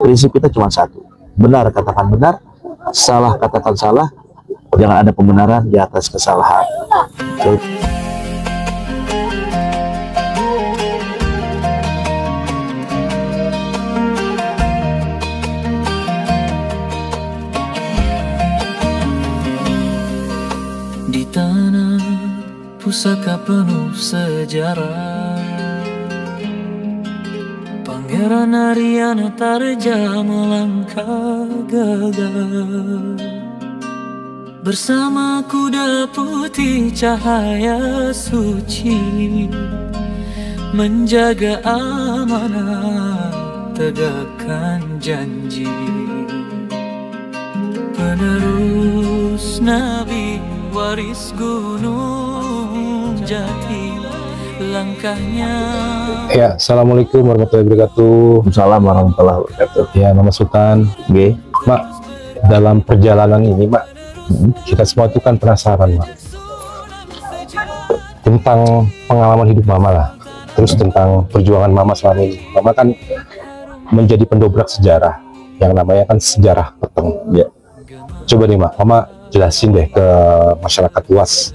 prinsip kita cuma satu. Benar katakan benar, salah katakan salah. Jangan ada pembenaran di atas kesalahan. Di tanah pusaka penuh sejarah, Pangeran Aryana Tarja melangkah gagah bersama kuda putih cahaya suci, menjaga amanah, tegakkan janji. Penerus Nabi, waris Gunung Jati, langkahnya. Ya, assalamualaikum warahmatullahi wabarakatuh. Waalaikumsalam warahmatullahi wabarakatuh. Ya, nama Sultan. G. Mak, dalam perjalanan ini, Mak, kita semua itu kan penasaran, Mak, tentang pengalaman hidup Mama lah. Terus tentang perjuangan Mama selama ini. Mama kan menjadi pendobrak sejarah, yang namanya kan sejarah peteng. Ya. Coba nih, Mak, Mama jelasin deh ke masyarakat luas,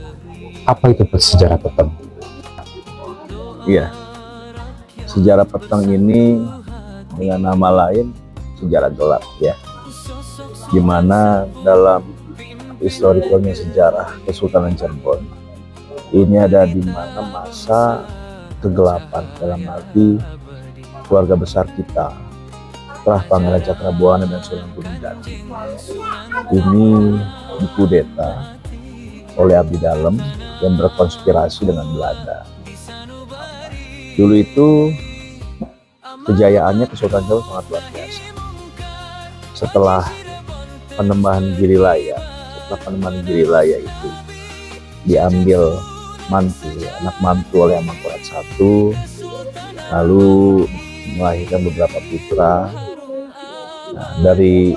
apa itu sejarah peteng? Iya, sejarah peteng ini dengan nama lain sejarah gelap, ya. Gimana dalam historikalnya sejarah Kesultanan Cirebon ini ada di mana masa kegelapan, dalam arti keluarga besar kita setelah Pangeran Cakrabuana dan Sunan Gunung Jati ini dikudeta oleh abdi dalam yang berkonspirasi dengan Belanda. Dulu itu kejayaannya Kesultanan Cirebon sangat luar biasa. Setelah penembahan Girilaya, itu diambil anak mantu oleh Mangkurat I, lalu melahirkan beberapa putra. Nah, dari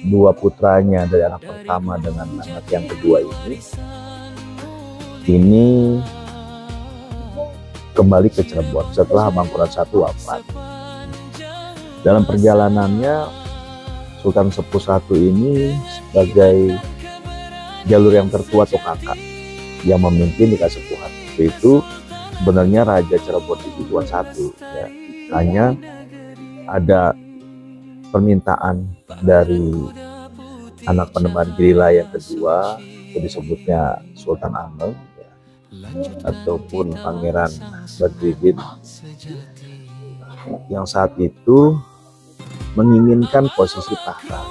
dua putranya, dari anak pertama dengan anak yang kedua ini kembali ke Cirebon setelah Mangkurat I wafat. Dalam perjalanannya, Sultan Sepuh I ini sebagai jalur yang tertua atau kakak yang memimpin di Kasepuhan. Itu sebenarnya Raja Cirebon itu Tuan I, ya. Hanya ada permintaan dari anak penembahan Girilaya yang kedua, itu disebutnya Sultan Amel, ya, ataupun Pangeran Badruddin, yang saat itu menginginkan posisi tahta.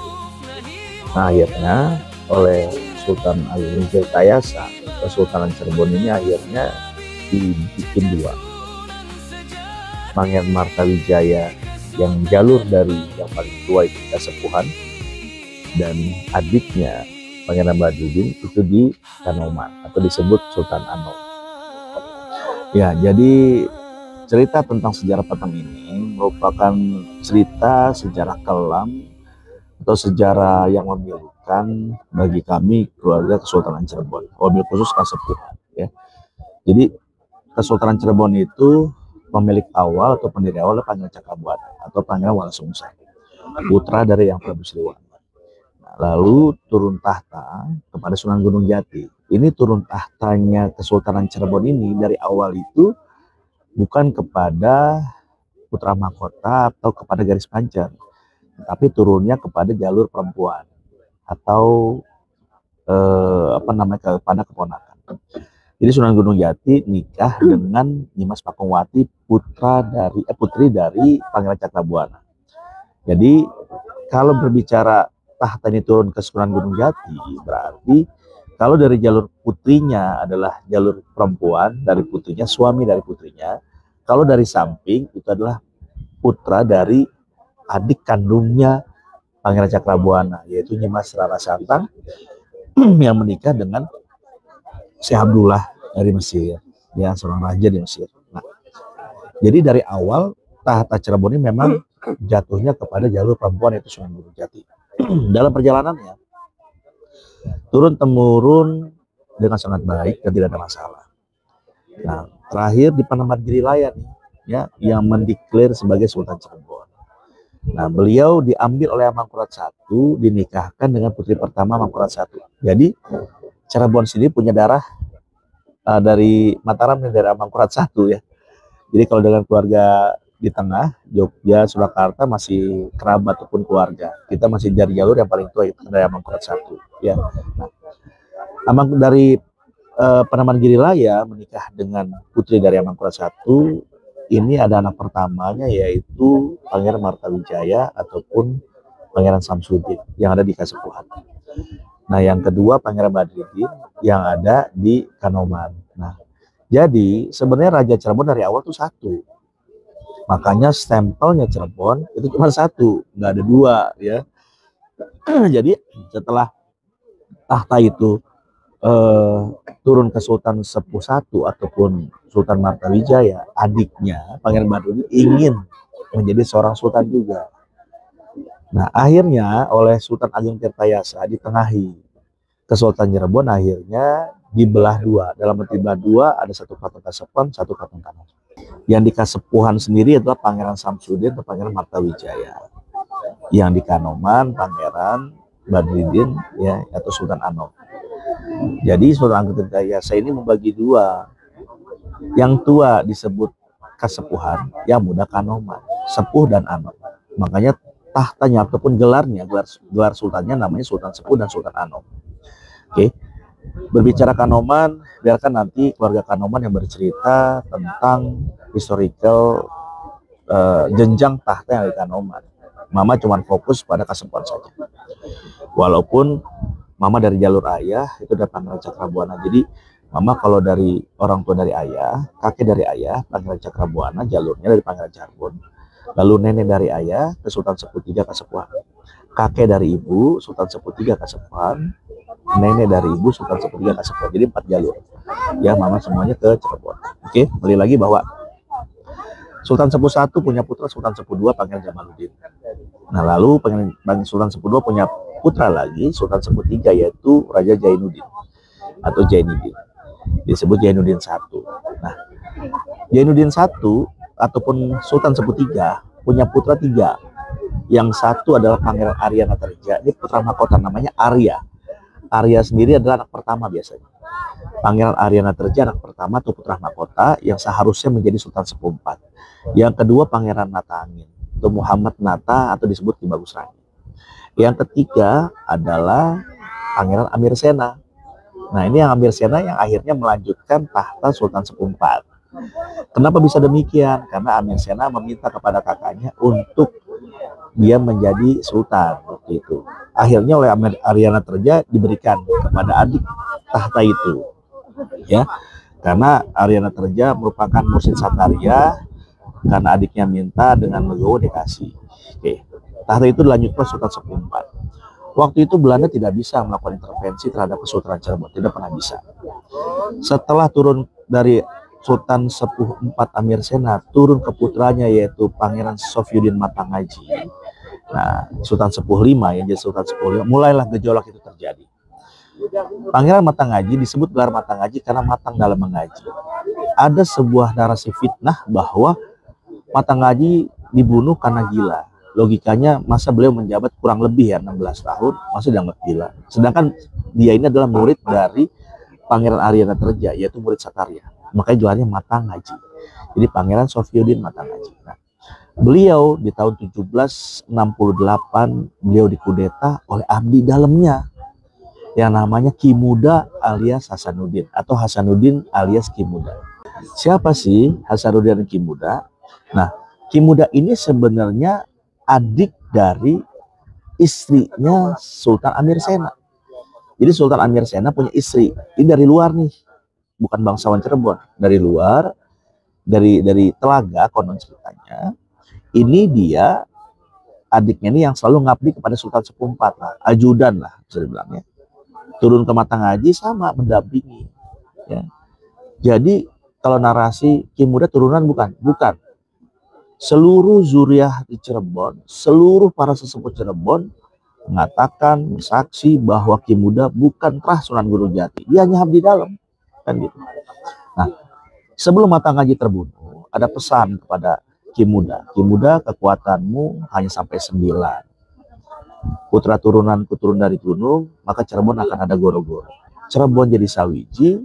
Nah, akhirnya oleh Sultan Agung Tirtayasa, Kesultanan Cirebon ini akhirnya dibikin dua. Pangeran Martawijaya yang jalur dari yang paling tua itu Kasepuhan, dan adiknya Pangeran Badruddin itu di Kanoman atau disebut Sultan Anom. Ya, jadi cerita tentang sejarah peteng ini merupakan cerita sejarah kelam atau sejarah yang memilukan bagi kami keluarga Kesultanan Cirebon, wabil khusus Kasepuhan, ya. Jadi Kesultanan Cirebon itu pemilik awal atau pendiri awal Pangeran Cakrabuana atau Pangeran Walasungsang, putra dari Yang Prabu Siliwangi. Nah, lalu turun tahta kepada Sunan Gunung Jati. Ini turun tahtanya Kesultanan Cirebon ini dari awal itu bukan kepada putra mahkota atau kepada garis pancer, tapi turunnya kepada jalur perempuan atau kepada keponakan. Jadi Sunan Gunung Jati nikah dengan Nyimas Pakungwati, putri dari Pangeran Cakrabuana. Jadi kalau berbicara tahta ini turun ke Sunan Gunung Jati, berarti kalau dari jalur putrinya adalah jalur perempuan dari putrinya, suami dari putrinya. Kalau dari samping itu adalah putra dari adik kandungnya Pangeran Cakrabuana, yaitu Nyimas Rara Santang yang menikah dengan Syekh Abdullah dari Mesir, ya, seorang raja di Mesir. Nah, jadi dari awal tahta Cirebon ini memang jatuhnya kepada jalur perempuan, yaitu Sunan Gunung Jati. Dalam perjalanannya turun temurun dengan sangat baik dan tidak ada masalah. Nah, terakhir di Panembahan Girilaya nih, ya, yang mendeklar sebagai Sultan Cirebon. Nah, beliau diambil oleh Amangkurat I, dinikahkan dengan putri pertama Amangkurat I. Jadi Cirebon sendiri punya darah dari Mataram dan dari Amangkurat I ya. Jadi kalau dengan keluarga di tengah, Jogja, Surakarta masih kerabat ataupun keluarga. Kita masih dari jalur yang paling tua itu dari Amangkurat I ya. Nah, dari Panembahan Girilaya menikah dengan putri dari Amangkurat I. Ini ada anak pertamanya yaitu Pangeran Martawijaya ataupun Pangeran Samsudin yang ada di Kasepuhan. Nah, yang kedua Pangeran Badruddin yang ada di Kanoman. Nah, jadi sebenarnya Raja Cirebon dari awal tuh satu. Makanya stempelnya Cirebon itu cuma satu, nggak ada dua ya. Jadi setelah tahta itu turun ke Sultan Sepuh I ataupun Sultan Martawijaya, adiknya Pangeran Badruddin ingin menjadi seorang sultan juga. Nah, akhirnya oleh Sultan Agung Tirtayasa ditengahi. Kesultanan Cirebon akhirnya dibelah dua. Dalam arti belah dua, ada satu keraton Kasepuhan, satu keraton Kanoman. Yang di Kasepuhan sendiri adalah Pangeran Samsudin atau Pangeran Martawijaya. Yang di Kanoman Pangeran Badruddin ya, atau Sultan Anom. Jadi Sultan Agung Tirtayasa ini membagi dua. Yang tua disebut Kasepuhan, yang muda Kanoman, Sepuh dan Anom. Makanya tahtanya ataupun gelarnya, gelar sultannya namanya Sultan Sepuh dan Sultan Anom. Oke. Berbicara Kanoman, biarkan nanti keluarga Kanoman yang bercerita tentang historical jenjang tahta yang di Kanoman. Mama cuma fokus pada Kasepuhan saja. Walaupun Mama dari jalur ayah itu udah Pangeran Cakrabuana. Jadi Mama kalau dari orang tua dari ayah, kakek dari ayah, Pangeran Cakrabuana, jalurnya dari Pangeran Cirebon. Lalu nenek dari ayah ke Sultan Sepuh III Kasepuhan. Kakek dari ibu Sultan Sepuh III Kasepuhan. Nenek dari ibu Sultan Sepuh III Kasepuhan. Jadi 4 jalur. Ya, Mama semuanya ke Cirebon. Oke, kembali lagi bahwa Sultan Sepuh I punya putra Sultan Sepuh II Pangeran Jamaluddin. Nah, lalu Sultan Sepuh II punya putra lagi Sultan Sepuh III yaitu Raja Jainuddin atau Jainuddin. Disebut Jainuddin I. Nah, Jainuddin I ataupun Sultan Sepuh III punya putra 3. Yang satu adalah Pangeran Aryanatarja. Ini putra mahkota namanya Arya. Arya sendiri adalah anak pertama biasanya. Pangeran Aryanatarja anak pertama atau putra mahkota yang seharusnya menjadi Sultan Sepuh IV. Yang kedua Pangeran Nata Angin atau Muhammad Nata atau disebut Ki Bagus Rangi. Yang ketiga adalah Pangeran Amir Sena. Nah, ini yang Amir Sena yang akhirnya melanjutkan tahta Sultan Sepuh IV. Kenapa bisa demikian? Karena Amir Sena meminta kepada kakaknya untuk dia menjadi sultan waktu itu. Akhirnya oleh Aryanatarja diberikan kepada adik tahta itu. Ya. Karena Aryanatarja merupakan mursid Satarya, karena adiknya minta dengan legowo dikasih. Oke. Tahta itu dilanjutkan Sultan Sepuh IV. Waktu itu Belanda tidak bisa melakukan intervensi terhadap Kesultanan Cirebon, tidak pernah bisa. Setelah turun dari Sultan Sepuh IV Amir Sena, turun ke putranya yaitu Pangeran Sofyuddin Matangaji. Nah, Sultan Sepuh V yang jadi Sultan Sepuh V, mulailah gejolak itu terjadi. Pangeran Matangaji disebut gelar Matangaji karena matang dalam mengaji. Ada sebuah narasi fitnah bahwa Matangaji dibunuh karena gila. Logikanya masa beliau menjabat kurang lebih 16 tahun, masih dianggap gila. Sedangkan dia ini adalah murid dari Pangeran Aryanatarja, yaitu murid Satarya. Makanya gelarnya Matangaji. Jadi Pangeran Sofyuddin Matangaji. Nah, beliau di tahun 1768 beliau dikudeta oleh abdi dalamnya yang namanya Ki Muda alias Hasanuddin atau Hasanuddin alias Ki Muda. Siapa sih Hasanuddin dan Ki Muda? Nah, Ki Muda ini sebenarnya adik dari istrinya Sultan Amir Sena. Jadi Sultan Amir Sena punya istri. Ini dari luar nih, bukan bangsawan Cirebon, dari luar, dari Telaga konon ceritanya. Ini dia adiknya ini yang selalu ngabdi kepada Sultan Sepuh IV, ajudan lah bisa dibilangnya. Turun ke Matangaji sama mendampingi. Ya. Jadi kalau narasi Ki Muda turunan bukan. Seluruh zuriah di Cirebon, seluruh para sesepuh Cirebon mengatakan, saksi bahwa Ki Muda bukan terah Sunan Gunung Jati. Dia hanya abdi dalam. Kan gitu. Nah, sebelum Matangaji terbunuh, ada pesan kepada Ki Muda. Ki Muda, kekuatanmu hanya sampai 9. Putra turunanku turun dari gunung, maka Cirebon akan ada goro-goro. Cirebon jadi sawiji,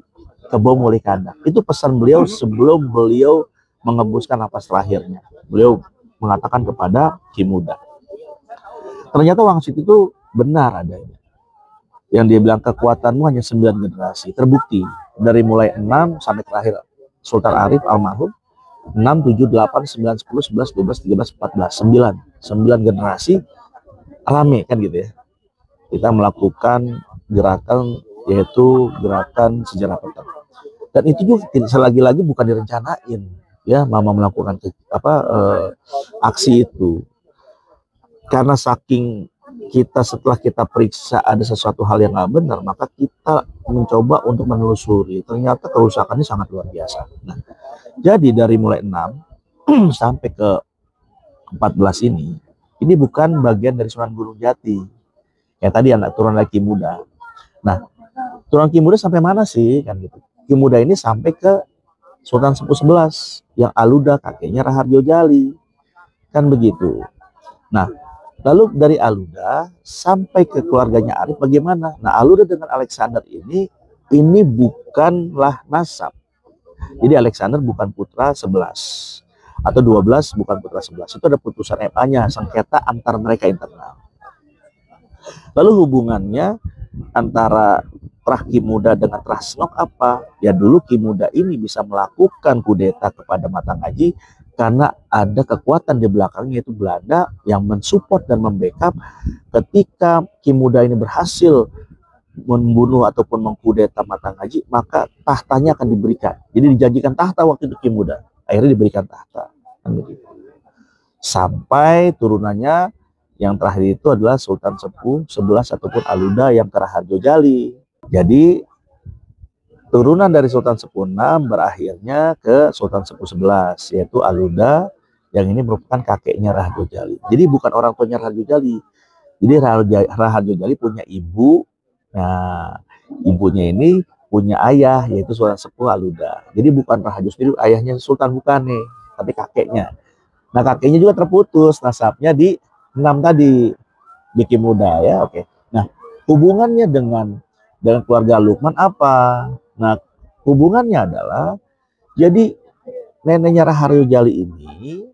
Kebo mulai kandang. Itu pesan beliau sebelum beliau mengembuskan napas terakhirnya. Beliau mengatakan kepada Ki Muda. Ternyata Wangsit itu benar adanya. Yang dia bilang kekuatanmu hanya 9 generasi. Terbukti dari mulai 6 sampai terakhir Sultan Arif almarhum. 6, 7, 8, 9, 10, 11, 12, 13, 14, 9. 9 generasi rame kan gitu ya. Kita melakukan gerakan yaitu gerakan sejarah petang. Dan itu juga selagi-lagi bukan direncanain ya, Mama melakukan aksi itu. Karena saking kita setelah kita periksa ada sesuatu hal yang nggak benar, maka kita mencoba untuk menelusuri. Ternyata kerusakannya sangat luar biasa. Nah, jadi dari mulai 6 sampai ke 14 ini bukan bagian dari Sunan Gunung Jati. Ya tadi anak turun lagi Ki Muda. Nah, turun Ki Muda sampai mana sih kan gitu. Ki Muda ini sampai ke Sultan Sepuh 11 yang Aluda kakeknya Raharjo Jali. Kan begitu. Nah, lalu dari Aluda sampai ke keluarganya Arif bagaimana? Nah, Aluda dengan Alexander ini bukanlah nasab. Jadi Alexander bukan putra 11 atau 12 bukan putra 11. Itu ada putusan MA-nya, sengketa antar mereka internal. Lalu hubungannya antara Trah Ki Muda dengan Trah Senok apa? Ya dulu Ki Muda ini bisa melakukan kudeta kepada Matangaji karena ada kekuatan di belakangnya yaitu Belanda yang mensupport dan membackup ketika Ki Muda ini berhasil membunuh ataupun mengkudeta Matangaji, maka tahtanya akan diberikan. Jadi dijanjikan tahta waktu itu Ki Muda, akhirnya diberikan tahta. Sampai turunannya yang terakhir itu adalah Sultan Sepuh 11 ataupun Aluda yang ke Raharjo Jali. Jadi turunan dari Sultan Sepuh 6 berakhirnya ke Sultan Sepuh 11 yaitu Aluda yang ini merupakan kakeknya Raharjo Jali. Jadi bukan orang tuanya Raharjo Jali. Jadi Raharjo Jali punya ibu. Nah, ibunya ini punya ayah yaitu Sultan Sepuh Aluda. Jadi bukan Raharjo sendiri ayahnya Sultan bukan nih, tapi kakeknya. Nah, kakeknya juga terputus nasabnya di 6 tadi di Ki Muda ya. Oke. Nah, hubungannya dengan keluarga Lukman apa? Nah, hubungannya adalah jadi neneknya Raharjo Jali ini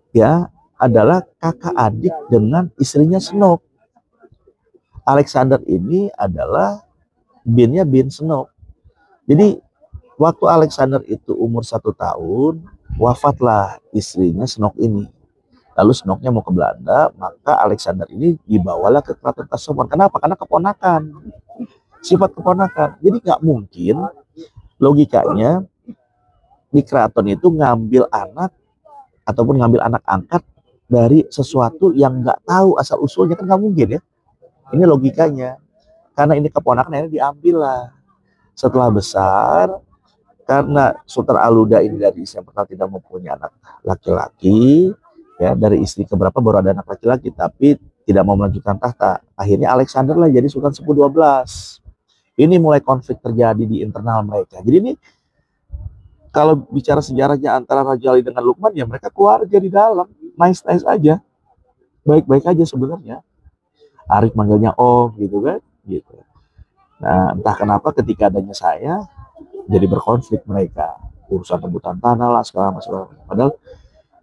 ya adalah kakak adik dengan istrinya Senok. Alexander ini adalah binnya bin Senok. Jadi waktu Alexander itu umur 1 tahun, wafatlah istrinya Senok ini. Lalu Senoknya mau ke Belanda, maka Alexander ini dibawalah ke Keraton Kasepuhan. Kenapa? Karena keponakan. Sifat keponakan. Jadi nggak mungkin logikanya di keraton itu ngambil anak ataupun ngambil anak angkat dari sesuatu yang nggak tahu asal usulnya, kan nggak mungkin ya. Ini logikanya. Karena ini keponakan akhirnya diambil lah. Setelah besar, karena Sultan Aluda ini dari istri yang pertama tidak mempunyai anak laki-laki, ya dari istri keberapa baru ada anak laki-laki, tapi tidak mau melanjutkan tahta. Akhirnya Alexander lah jadi Sultan Sepuh 12. Ini mulai konflik terjadi di internal mereka. Jadi ini kalau bicara sejarahnya antara Raja Ali dengan Lukman, ya mereka keluarga di dalam, nice aja, baik-baik aja sebenarnya. Arif manggilnya Om gitu kan, gitu. Nah, entah kenapa ketika adanya saya jadi berkonflik mereka, urusan rebutan tanah lah segala macam. Padahal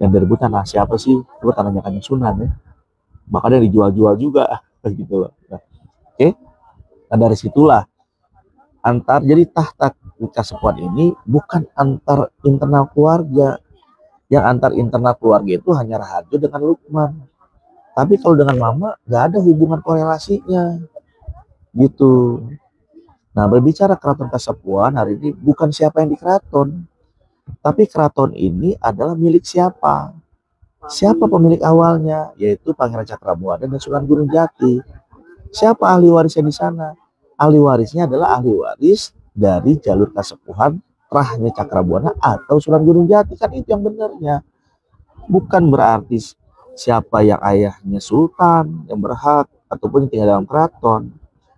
yang direbutan tanah siapa sih? Coba tanahnya Kanjeng Sunan ya. Makanya dijual-jual juga gitu loh. Nah, oke. Nah, dari situlah jadi tahta Kasepuhan ini bukan antar internal keluarga. Yang antar internal keluarga itu hanya Raharjo dengan Lukman. Tapi kalau dengan Mama nggak ada hubungan korelasinya, gitu. Nah, berbicara Keraton Kasepuhan hari ini bukan siapa yang di keraton, tapi keraton ini adalah milik siapa? Siapa pemilik awalnya? Yaitu Pangeran Cakrabuana dan Sunan Gunung Jati. Siapa ahli warisnya di sana? Ahli warisnya adalah ahli waris dari jalur Kasepuhan, Rahnya Cakrabuana atau Sunan Gunung Jati. Kan itu yang benarnya. Bukan berarti siapa yang ayahnya sultan yang berhak ataupun yang tinggal dalam keraton.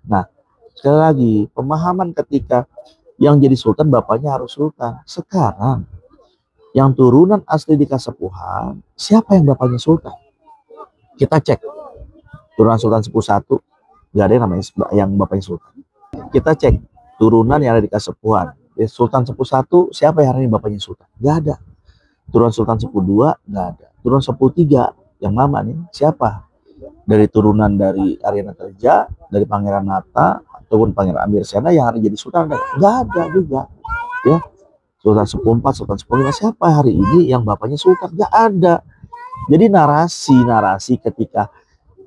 Nah, sekali lagi pemahaman ketika yang jadi sultan bapaknya harus sultan. Sekarang yang turunan asli di Kasepuhan, siapa yang bapaknya sultan? Kita cek turunan Sultan Sepuh 1, nggak ada yang namanya yang bapaknya sultan. Kita cek turunan yang ada di Kasepuhan, Sultan Sepuh 1, siapa yang hari ini bapaknya sultan? Nggak ada. Turunan Sultan Sepuh 2, nggak ada. Turunan Sepuh 3 yang mama nih siapa? Dari turunan dari Aryana Terja, dari Pangeran Nata ataupun Pangeran Amir Sena yang hari jadi sultan, nggak ada juga ya. Sultan Sepuh 4, Sultan Sepuh 5, siapa hari ini yang bapaknya sultan? Nggak ada. Jadi narasi ketika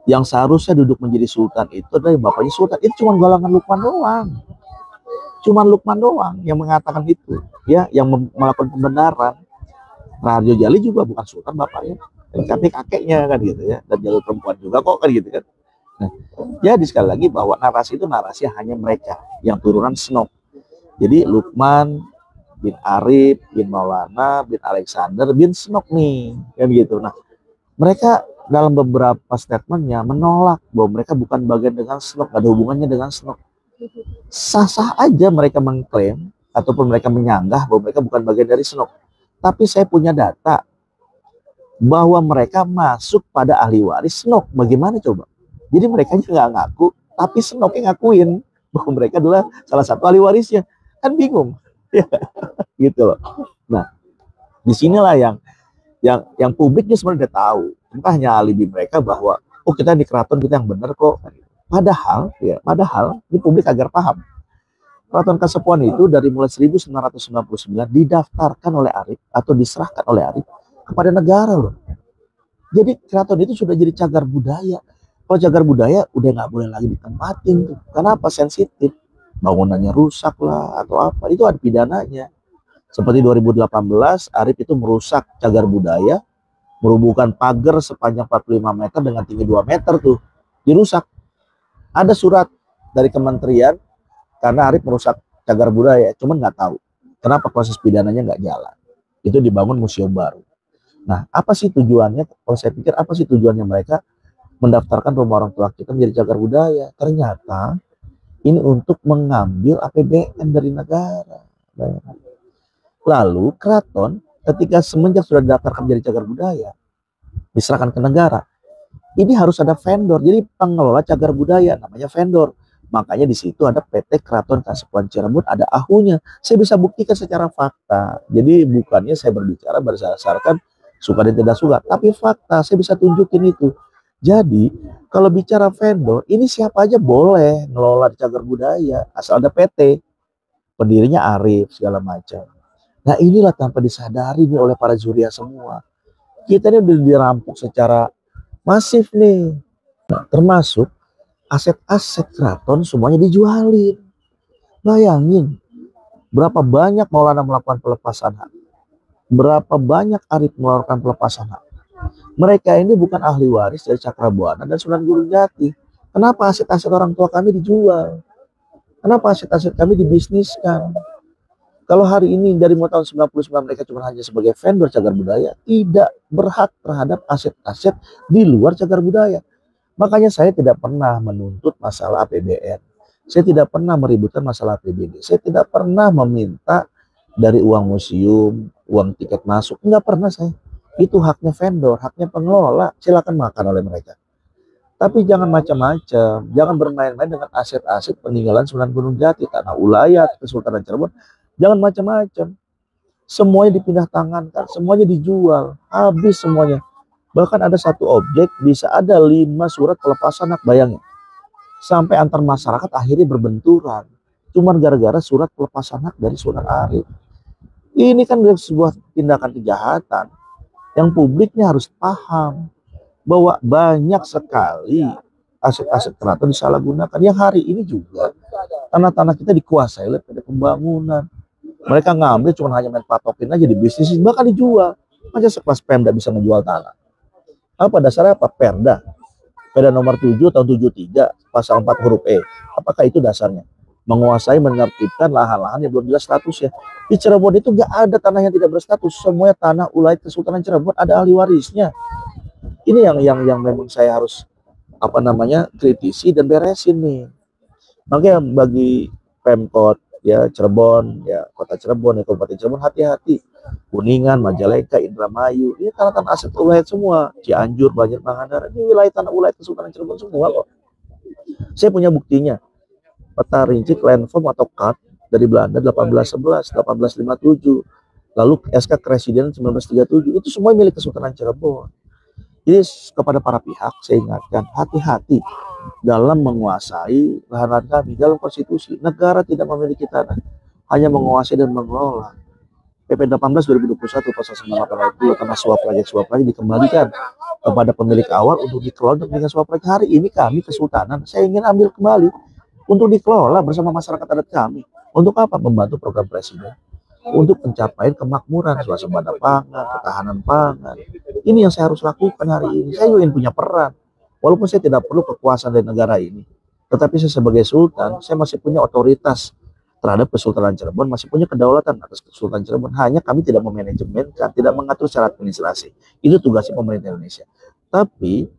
yang seharusnya duduk menjadi sultan itu adalah bapaknya sultan, itu cuma galangan Lukman doang. Cuman Lukman doang yang mengatakan itu, ya, yang melakukan pembenaran. Raharjo Djali juga bukan sultan bapaknya, tapi kakeknya kan gitu ya, dan jalur perempuan juga kok kan gitu kan. Nah, jadi sekali lagi bahwa narasi itu narasi hanya mereka yang turunan Senok. Jadi Lukman bin Arif, bin Maulana, bin Alexander, bin Senok nih, kan gitu. Nah, mereka dalam beberapa statementnya menolak bahwa mereka bukan bagian dengan Senok, gak ada hubungannya dengan Senok. Sah-sah aja mereka mengklaim ataupun mereka menyanggah bahwa mereka bukan bagian dari Senok. Tapi saya punya data bahwa mereka masuk pada ahli waris Senok. Bagaimana coba? Jadi mereka nggak ngaku, tapi Senoknya ngakuin bahwa mereka adalah salah satu ahli warisnya. Kan bingung, ya, gitu loh. Nah, disinilah yang publiknya sebenarnya udah tahu. Bukan hanya alibi mereka bahwa oh kita di keraton kita yang benar kok. Padahal ini publik agar paham. Keraton Kasepuhan itu dari mulai 1999 didaftarkan oleh Arif atau diserahkan oleh Arif kepada negara loh. Jadi keraton itu sudah jadi cagar budaya. Kalau cagar budaya udah nggak boleh lagi ditempatin tuh. Karena apa? Sensitif. Bangunannya rusak lah atau apa. Itu ada pidananya. Seperti 2018 Arif itu merusak cagar budaya, merubuhkan pagar sepanjang 45 meter dengan tinggi 2 meter tuh. Dirusak. Ada surat dari kementerian karena Arif merusak cagar budaya, cuman nggak tahu kenapa proses pidananya nggak jalan. Itu dibangun museum baru. Nah, apa sih tujuannya? Kalau saya pikir apa sih tujuannya mereka mendaftarkan rumah orang tua kita menjadi cagar budaya? Ternyata ini untuk mengambil APBN dari negara. Lalu keraton ketika semenjak sudah didaftarkan menjadi cagar budaya, diserahkan ke negara, ini harus ada vendor. Jadi pengelola cagar budaya namanya vendor. Makanya di situ ada PT Keraton Kasepuhan Cirebon, ada ahunya. Saya bisa buktikan secara fakta. Jadi bukannya saya berbicara berdasarkan suka dan tidak suka, tapi fakta. Saya bisa tunjukin itu. Jadi kalau bicara vendor, ini siapa aja boleh ngelola cagar budaya asal ada PT, pendirinya Arif segala macam. Nah inilah tanpa disadari nih oleh para zuria semua. Kita ini udah dirampok secara masif nih. Nah, termasuk aset-aset keraton semuanya dijualin. Bayangin berapa banyak Maulana melakukan pelepasan hak, berapa banyak Arif melakukan pelepasan hak. Mereka ini bukan ahli waris dari Cakrabuana dan Sunan Gunung Jati. Kenapa aset-aset orang tua kami dijual? Kenapa aset-aset kami dibisniskan? Kalau hari ini dari mulai tahun 99 mereka cuma hanya sebagai vendor cagar budaya, tidak berhak terhadap aset-aset di luar cagar budaya. Makanya saya tidak pernah menuntut masalah APBN. Saya tidak pernah meributkan masalah APBD. Saya tidak pernah meminta dari uang museum, uang tiket masuk. Enggak pernah saya. Itu haknya vendor, haknya pengelola. Silakan makan oleh mereka. Tapi jangan macam-macam. Jangan bermain-main dengan aset-aset peninggalan Sunan Gunung Jati, Tanah Ulayat, Kesultanan Cirebon. Jangan macam-macam. Semuanya dipindah tangankan, semuanya dijual. Habis semuanya. Bahkan ada satu objek bisa ada 5 surat pelepasan hak, bayangin. Sampai antar masyarakat akhirnya berbenturan. Cuman gara-gara surat pelepasan hak dari Sunan Arif. Ini kan sebuah tindakan kejahatan. Yang publiknya harus paham. Bahwa banyak sekali aset-aset keraton disalahgunakan. Yang hari ini juga tanah-tanah kita dikuasai oleh PT Pembangunan. Mereka ngambil cuma hanya main patokin aja di bisnis, bahkan dijual. Masa sekelas Pemda bisa ngejual tanah? Apa dasarnya apa? Perda nomor 7 tahun 73 pasal 4 huruf E. Apakah itu dasarnya? Menguasai, menertibkan lahan-lahan yang belum jelas statusnya. Di Cirebon itu nggak ada tanah yang tidak berstatus. Semuanya tanah ulayat Kesultanan Cirebon ada ahli warisnya. Ini yang memang saya harus kritisi dan beresin nih. Makanya bagi Pemkot ya Cirebon, ya kota Cirebon, ya Kabupaten Cirebon, hati-hati. Kuningan, Majalengka, Indramayu, ini tanah-tanah aset ulayat semua. Cianjur, Banjar, Pangandaran, ini wilayah tanah ulayat Kesultanan Cirebon semua loh. Saya punya buktinya. Peta rinci landform atau cut dari Belanda 1811, 1857. Lalu SK Presiden 1937, itu semua milik Kesultanan Cirebon. Jadi kepada para pihak saya ingatkan, hati-hati dalam menguasai lahan kami. Dalam konstitusi, negara tidak memiliki tanah, hanya menguasai dan mengelola. PP 18 2021 pasal 98 ayat 2, tanah swap lagi dikembalikan kepada pemilik awal untuk dikelola dengan swap lagi. Hari ini kami Kesultanan, saya ingin ambil kembali untuk dikelola bersama masyarakat adat kami. Untuk apa? Membantu program Presiden untuk pencapaian kemakmuran, swasembada pangan, ketahanan pangan. Ini yang saya harus lakukan hari ini. Saya ingin punya peran. Walaupun saya tidak perlu kekuasaan dari negara ini, tetapi saya sebagai sultan, saya masih punya otoritas terhadap Kesultanan Cirebon, masih punya kedaulatan atas Kesultanan Cirebon. Hanya kami tidak memanajemenkan, tidak mengatur secara administrasi. Itu tugasnya pemerintah Indonesia. Tapi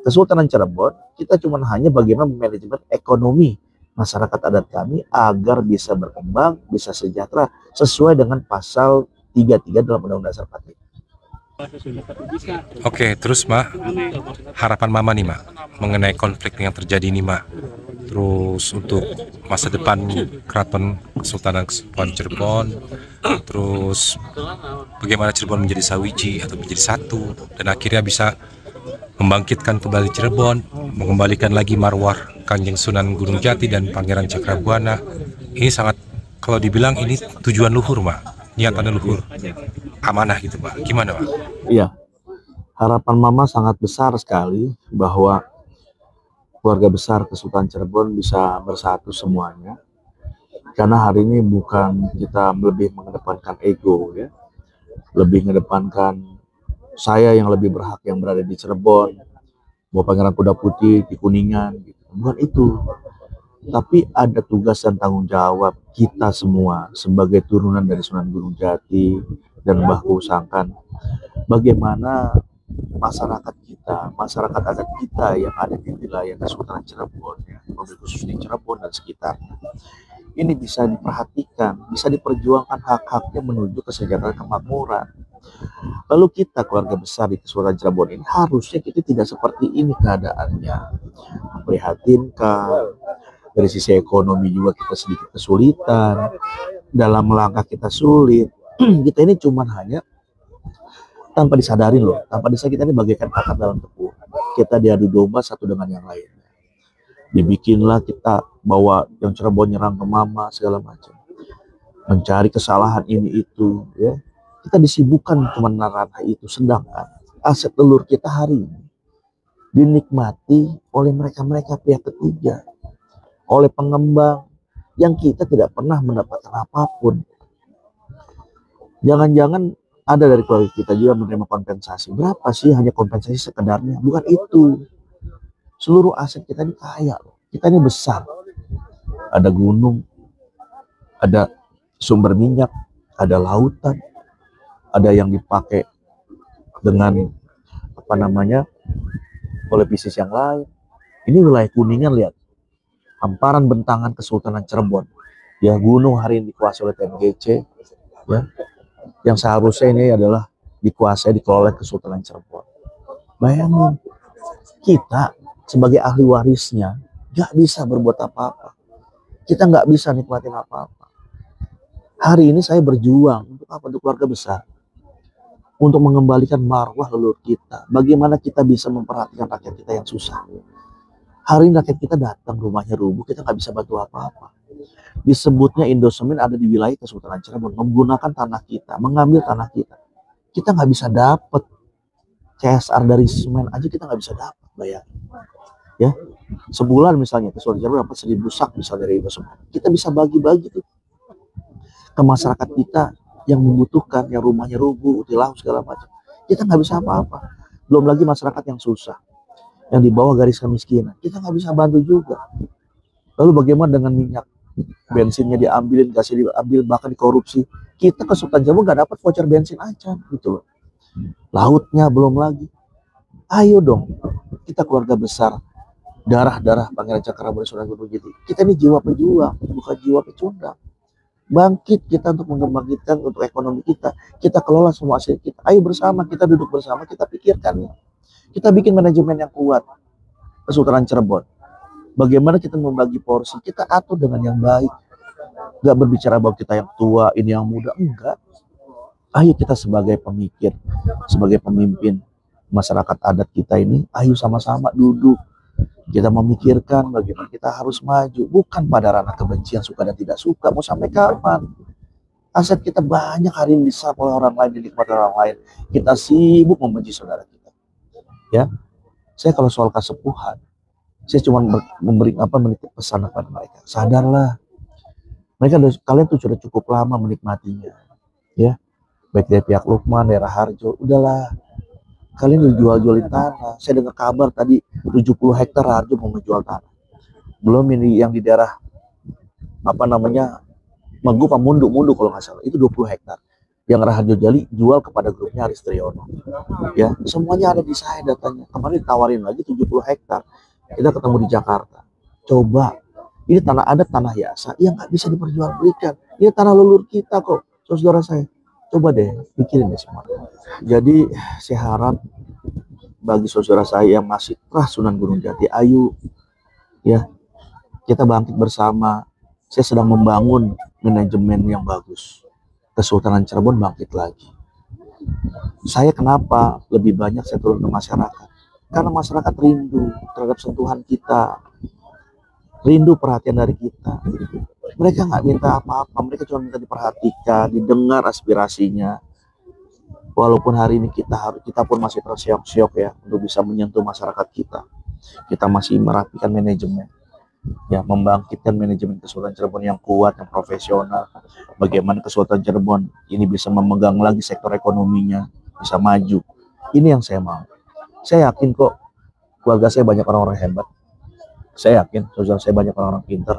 Kesultanan Cirebon, kita cuma hanya bagaimana memanajemen ekonomi masyarakat adat kami agar bisa berkembang, bisa sejahtera sesuai dengan pasal 33 dalam Undang-Undang Dasar 45. Oke, terus Mak, harapan Mama nih Mak mengenai konflik yang terjadi nih Mak. Terus untuk masa depan Keraton Kesultanan Cirebon, terus bagaimana Cirebon menjadi sawiji atau menjadi satu dan akhirnya bisa membangkitkan kembali Cirebon, mengembalikan lagi marwah Kanjeng Sunan Gunung Jati dan Pangeran Cakrabuana. Ini sangat, kalau dibilang ini tujuan luhur Mak, niatan luhur, amanah gitu Pak. Gimana Pak? Iya, harapan Mama sangat besar sekali bahwa keluarga besar Kesultanan Cirebon bisa bersatu semuanya. Karena hari ini bukan kita lebih mengedepankan ego ya, lebih mengedepankan saya yang lebih berhak yang berada di Cirebon, mau Pangeran Kuda Putih di Kuningan, gitu. Bukan itu. Tapi ada tugas dan tanggung jawab kita semua sebagai turunan dari Sunan Gunung Jati dan Mbah Kusangkan. Bagaimana masyarakat kita, masyarakat adat kita yang ada di wilayah Kesultanan Cirebon, ya, khusus di Cirebon dan sekitarnya, ini bisa diperhatikan, bisa diperjuangkan hak-haknya menuju kesejahteraan kemakmuran. Lalu kita keluarga besar di Kesultanan Cirebon ini harusnya kita tidak seperti ini keadaannya. Memprihatinkan, dari sisi ekonomi juga kita sedikit kesulitan, dalam langkah kita sulit. Kita ini cuman hanya tanpa disadari loh, tanpa disadari kita ini bagaikan akar dalam tepuh. Kita diadu domba satu dengan yang lainnya. Dibikinlah kita bawa yang Cirebon nyerang ke Mama segala macam, mencari kesalahan ini itu ya. Kita disibukkan cuma ranah itu, sedangkan aset telur kita hari ini dinikmati oleh mereka-mereka pihak ketiga, oleh pengembang yang kita tidak pernah mendapatkan apapun. Jangan-jangan ada dari keluarga kita juga menerima kompensasi. Berapa sih hanya kompensasi sekedarnya? Bukan itu. Seluruh aset kita ini kaya loh. Kita ini besar. Ada gunung, ada sumber minyak, ada lautan, ada yang dipakai dengan apa namanya oleh bisnis yang lain. Ini wilayah Kuningan, lihat hamparan bentangan Kesultanan Cirebon. Ya, gunung hari ini dikuasai oleh TMGC, ya, yang seharusnya ini adalah dikuasai dikelola Kesultanan Cirebon. Bayangin, kita sebagai ahli warisnya nggak bisa berbuat apa-apa. Kita nggak bisa nikmatin apa-apa. Hari ini saya berjuang untuk apa? Untuk keluarga besar, untuk mengembalikan marwah leluhur kita. Bagaimana kita bisa memperhatikan rakyat kita yang susah. Hari ini rakyat kita datang, rumahnya rubuh, kita nggak bisa bantu apa-apa. Disebutnya Indosemen ada di wilayah Kesultanan Cirebon, menggunakan tanah kita, mengambil tanah kita. Kita nggak bisa dapat CSR dari semen aja, kita nggak bisa dapat, bayangin. Ya, sebulan misalnya Kesultanan Cirebon dapat 1000 sak misalnya dari Indosemen. Kita bisa bagi-bagi tuh ke masyarakat kita yang membutuhkan, yang rumahnya rubuh, utilau segala macam. Kita nggak bisa apa-apa. Belum lagi masyarakat yang susah, yang di bawah garis kemiskinan, kita nggak bisa bantu juga. Lalu bagaimana dengan minyak? Bensinnya diambilin, gasnya diambil, bahkan dikorupsi. Kita ke Sultan Jawa nggak dapat voucher bensin aja, gitu loh. Lautnya belum lagi. Ayo dong, kita keluarga besar, darah-darah Pangeran Cakrabuana Sunan Gunung Jati. Kita ini jiwa pejuang, bukan jiwa pecundang. bangkit kita untuk membangkitkan untuk ekonomi kita. Kita kelola semua aset kita. Ayo bersama, kita duduk bersama, kita pikirkan. Kita bikin manajemen yang kuat. Kesultanan Cirebon. Bagaimana kita membagi porsi, kita atur dengan yang baik. Gak berbicara bahwa kita yang tua, ini yang muda, enggak. Ayo kita sebagai pemikir, sebagai pemimpin masyarakat adat kita ini, ayo sama-sama duduk. Kita memikirkan bagaimana kita harus maju, bukan pada ranah kebencian, suka dan tidak suka. Mau sampai kapan? Aset kita banyak hari ini diserap oleh orang lain, dinikmati orang lain. Kita sibuk membenci saudara kita. Ya, saya kalau soal kesepuhan, saya cuma menitip pesan kepada mereka. Sadarlah, kalian tuh sudah cukup lama menikmatinya. Ya, baik dari pihak Lukman, daerah Harjo, udahlah. Kalian dijual-jualin tanah. Saya dengar kabar tadi 70 hektar Harjo mau menjual tanah. Belum ini yang di daerah Magu Pamundu kalau nggak salah, itu 20 hektar. Yang Raharjo Jali jual kepada grupnya Aris Triyono. Ya, semuanya ada di saya datanya. Kemarin ditawarin lagi 70 hektar. Kita ketemu di Jakarta. Coba, ini tanah adat, tanah Yasa yang nggak bisa diperjualbelikan. Ini tanah leluhur kita kok, saudara saya. Coba deh, pikirin deh semua. Jadi saya harap bagi saudara saya yang masih Sunan Gunung Jati, ayo ya kita bangkit bersama. Saya sedang membangun manajemen yang bagus. Kesultanan Cirebon bangkit lagi. Saya kenapa lebih banyak saya turun ke masyarakat? Karena masyarakat rindu terhadap sentuhan kita, rindu perhatian dari kita. Mereka nggak minta apa-apa, mereka cuma minta diperhatikan, didengar aspirasinya. Walaupun hari ini kita pun masih tersiok-siok ya untuk bisa menyentuh masyarakat kita. Kita masih merapikan manajemen, ya, membangkitkan manajemen Kesultanan Cirebon yang kuat, yang profesional. Bagaimana Kesultanan Cirebon ini bisa memegang lagi sektor ekonominya, bisa maju. Ini yang saya mau. Saya yakin kok keluarga saya banyak orang-orang hebat. Saya yakin saudara saya banyak orang-orang pintar.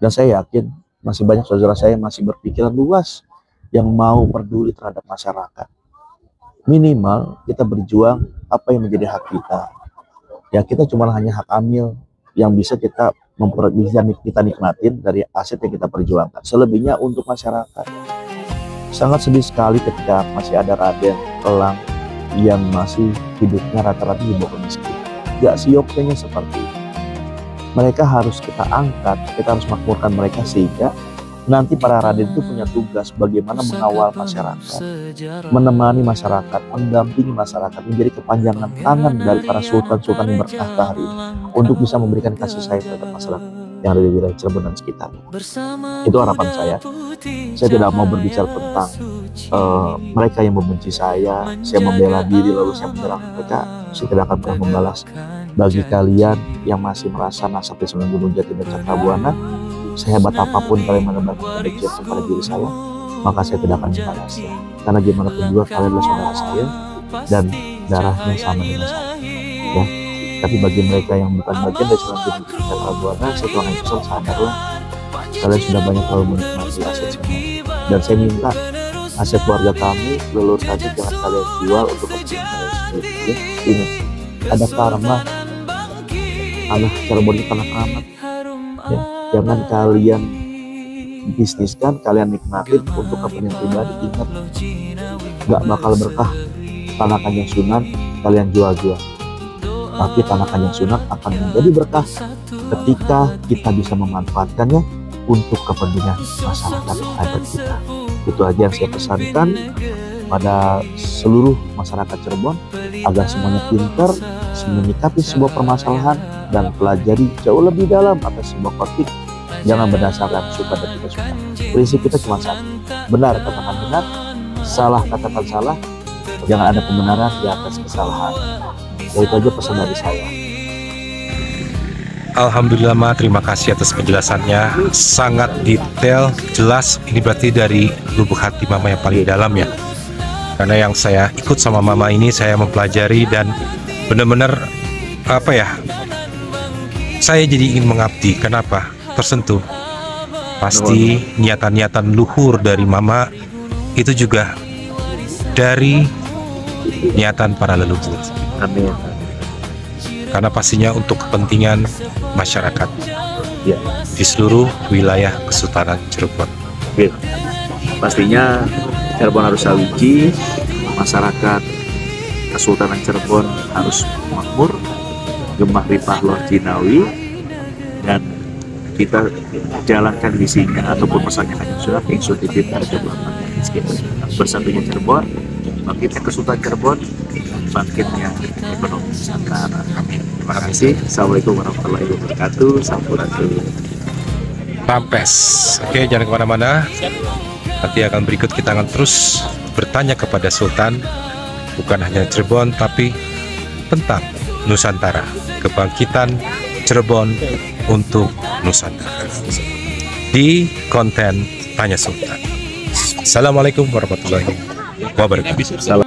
Dan saya yakin masih banyak saudara saya yang masih berpikiran luas, yang mau peduli terhadap masyarakat. Minimal kita berjuang apa yang menjadi hak kita. Ya, kita cuma hanya hak amil yang bisa kita nikmatin dari aset yang kita perjuangkan. Selebihnya untuk masyarakat. Sangat sedih sekali ketika masih ada Raden Elang yang masih hidupnya rata-rata di bawah miskin. Gak sioknya seperti itu. Mereka harus kita angkat, kita harus makmurkan mereka sehingga nanti para raden itu punya tugas bagaimana mengawal masyarakat, menemani masyarakat, mendampingi masyarakat, menjadi kepanjangan tangan dari para sultan-sultan yang bertahta hari ini untuk bisa memberikan kasih sayang terhadap masyarakat yang ada di wilayah Cirebon dan sekitarnya. Itu harapan saya. Saya tidak mau berbicara tentang mereka yang membenci saya membela diri lalu saya menyerang mereka. Saya tidak akan pernah membalas. Bagi kalian yang masih merasa nasab di Sunan Gunung Jati dan Cakrabuana, sehebat apapun kalian menebarkan kebencian kepada diri saya, maka saya tidak akan membalasnya. Karena gimana pun juga kalian adalah saudara saya dan darahnya sama dengan saya. Ya. Tapi bagi mereka yang bukan bagian dari Sunan Gunung Jati dan Cakrabuana, saya tuh hanya pesan, sadarlah, kalian sudah banyak terlalu menikmati aset semua. Dan saya minta aset keluarga kami, leluhur kami jangan kalian jual untuk kepentingan kalian sendiri. Ya. Ini ada karma. Tanah Cirebon itu tanah keramat. Ya, jangan kalian bisniskan, kalian nikmatin untuk kepentingan pribadi. Ingat, nggak bakal berkah tanah Kanjeng Sunan kalian jual-jual. Tapi tanah Kanjeng Sunan akan menjadi berkah ketika kita bisa memanfaatkannya untuk kepentingan masyarakat adat kita. Itu aja yang saya pesankan pada seluruh masyarakat Cirebon agar semuanya pintar menyikapi sebuah permasalahan dan pelajari jauh lebih dalam atas sebuah konflik. Jangan berdasarkan suka dan tidak suka. Prinsip kita cuma satu: benar katakan benar, salah katakan salah. Jangan ada pembenaran di atas kesalahan. Itu aja pesan dari saya. Alhamdulillah, Ma, terima kasih atas penjelasannya, sangat detail, jelas. Ini berarti dari lubuk hati Mama yang paling dalam ya. Karena yang saya ikut sama Mama ini, saya mempelajari dan benar-benar saya jadi ingin mengabdi. Kenapa? Tersentuh. Pasti niatan-niatan luhur dari Mama itu juga dari niatan para leluhur. Amin. Karena pastinya untuk kepentingan masyarakat ya, di seluruh wilayah Kesultanan Cirebon. Oke. Pastinya Cirebon harus Sawiji, masyarakat Kesultanan Cirebon harus makmur, gemah ripah Lor Jinawi, dan kita jalankan visinya ataupun pesannya Kanjeng Sunan ingsun titip pada belakang miskin. Bersatunya Cirebon, bangkitnya Kesultanan Cirebon, bangkitnya ekonomi Nusantara. Terima kasih. Assalamualaikum warahmatullahi wabarakatuh. Sampurasun. Rampes. Oke, jangan kemana-mana. Nanti akan berikut kita akan terus bertanya kepada Sultan, bukan hanya Cirebon tapi tentang Nusantara, kebangkitan Cirebon untuk Nusantara di konten Tanya Sultan. Assalamualaikum warahmatullahi wabarakatuh.